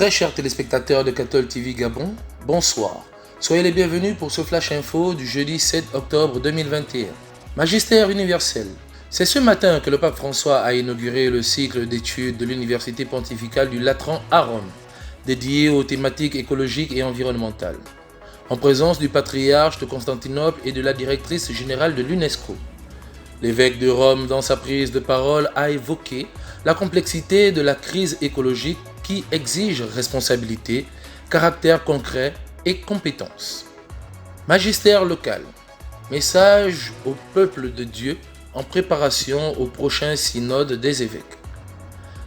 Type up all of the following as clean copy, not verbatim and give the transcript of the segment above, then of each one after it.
Très chers téléspectateurs de Cathol TV Gabon, bonsoir. Soyez les bienvenus pour ce Flash Info du jeudi 7 octobre 2021. Magistère universel. C'est ce matin que le pape François a inauguré le cycle d'études de l'Université pontificale du Latran à Rome, dédié aux thématiques écologiques et environnementales, en présence du patriarche de Constantinople et de la directrice générale de l'UNESCO. L'évêque de Rome, dans sa prise de parole, a évoqué la complexité de la crise écologique qui exige responsabilité, caractère concret et compétence. Magistère local. Message au peuple de Dieu en préparation au prochain synode des évêques.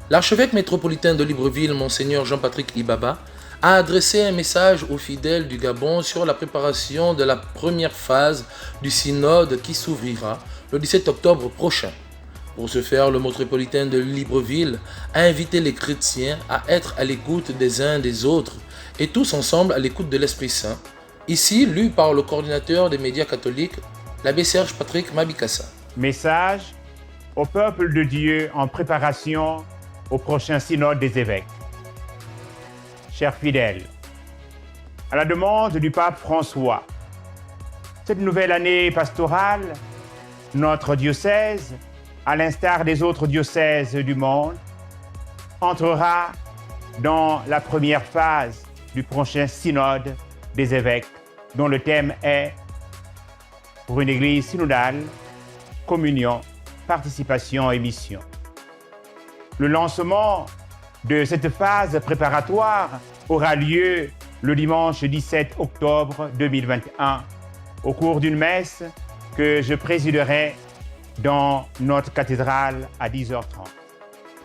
L'archevêque métropolitain de Libreville, Monseigneur Jean-Patrick Ibaba, a adressé un message aux fidèles du Gabon sur la préparation de la première phase du synode qui s'ouvrira le 17 octobre prochain. Pour ce faire, le métropolitain de Libreville a invité les chrétiens à être à l'écoute des uns des autres et tous ensemble à l'écoute de l'Esprit Saint, ici lu par le coordinateur des médias catholiques, l'abbé Serge Patrick Mabikassa. Message au peuple de Dieu en préparation au prochain synode des évêques. Chers fidèles, à la demande du pape François, cette nouvelle année pastorale, notre diocèse, à l'instar des autres diocèses du monde, entrera dans la première phase du prochain synode des évêques, dont le thème est « Pour une église synodale, communion, participation et mission ». Le lancement de cette phase préparatoire aura lieu le dimanche 17 octobre 2021 au cours d'une messe que je présiderai dans notre cathédrale à 10h30.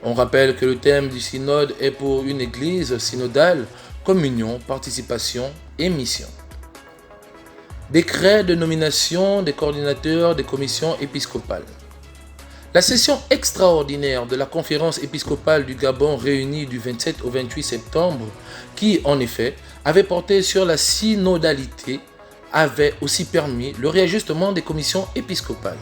On rappelle que le thème du synode est pour une église synodale, communion, participation et mission. Décret de nomination des coordinateurs des commissions épiscopales. La session extraordinaire de la conférence épiscopale du Gabon réunie du 27 au 28 septembre, qui en effet avait porté sur la synodalité, avait aussi permis le réajustement des commissions épiscopales.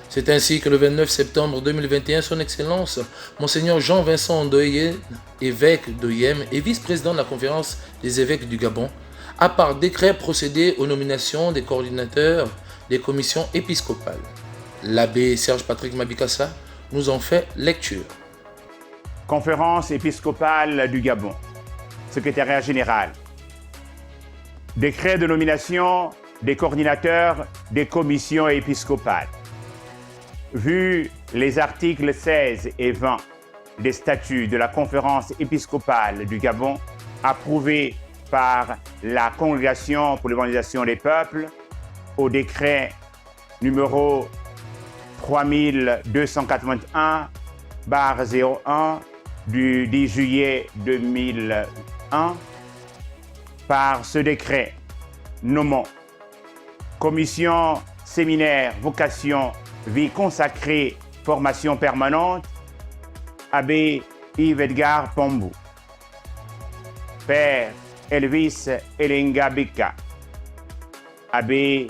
C'est ainsi que le 29 septembre 2021, son Excellence, Monseigneur Jean-Vincent Ndoye, évêque d'Oyem et vice-président de la conférence des évêques du Gabon, a par décret procédé aux nominations des coordinateurs des commissions épiscopales. L'abbé Serge Patrick Mabikassa nous en fait lecture. Conférence épiscopale du Gabon, secrétariat général. Décret de nomination des coordinateurs des commissions épiscopales. Vu les articles 16 et 20 des statuts de la conférence épiscopale du Gabon, approuvés par la Congrégation pour l'évangélisation des peuples, au décret numéro 3281/01 du 10 juillet 2001, par ce décret, nommons commission, séminaire, vocation, vie consacrée, formation permanente, abbé Yves Edgar Pombou, père Elvis Elenga Beka, abbé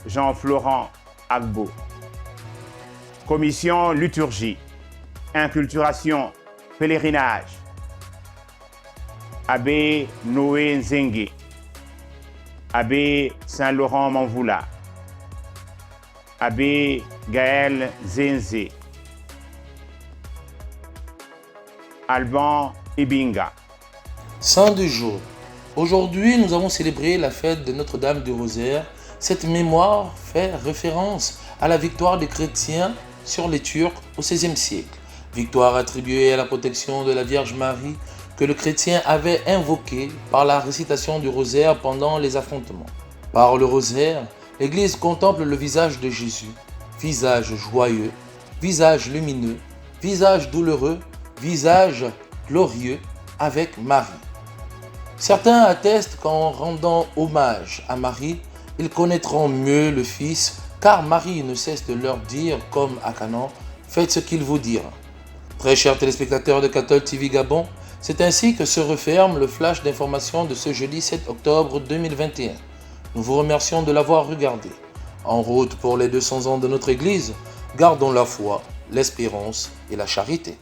Jean-Florent Agbo, commission liturgie, inculturation, pèlerinage, abbé Noé Nzengue, abbé Saint-Laurent Manvoula, abbé Gaël Zenze, Alban Ibinga. Saint du jour. Aujourd'hui, nous avons célébré la fête de Notre-Dame du Rosaire. Cette mémoire fait référence à la victoire des chrétiens sur les Turcs au XVIe siècle. Victoire attribuée à la protection de la Vierge Marie que le chrétien avait invoquée par la récitation du rosaire pendant les affrontements. Par le rosaire, l'Église contemple le visage de Jésus, visage joyeux, visage lumineux, visage douloureux, visage glorieux avec Marie. Certains attestent qu'en rendant hommage à Marie, ils connaîtront mieux le Fils, car Marie ne cesse de leur dire, comme à Canaan, « Faites ce qu'il vous dira ». Très chers téléspectateurs de Cathol TV Gabon, c'est ainsi que se referme le flash d'information de ce jeudi 7 octobre 2021. Nous vous remercions de l'avoir regardé. En route pour les 200 ans de notre Église, gardons la foi, l'espérance et la charité.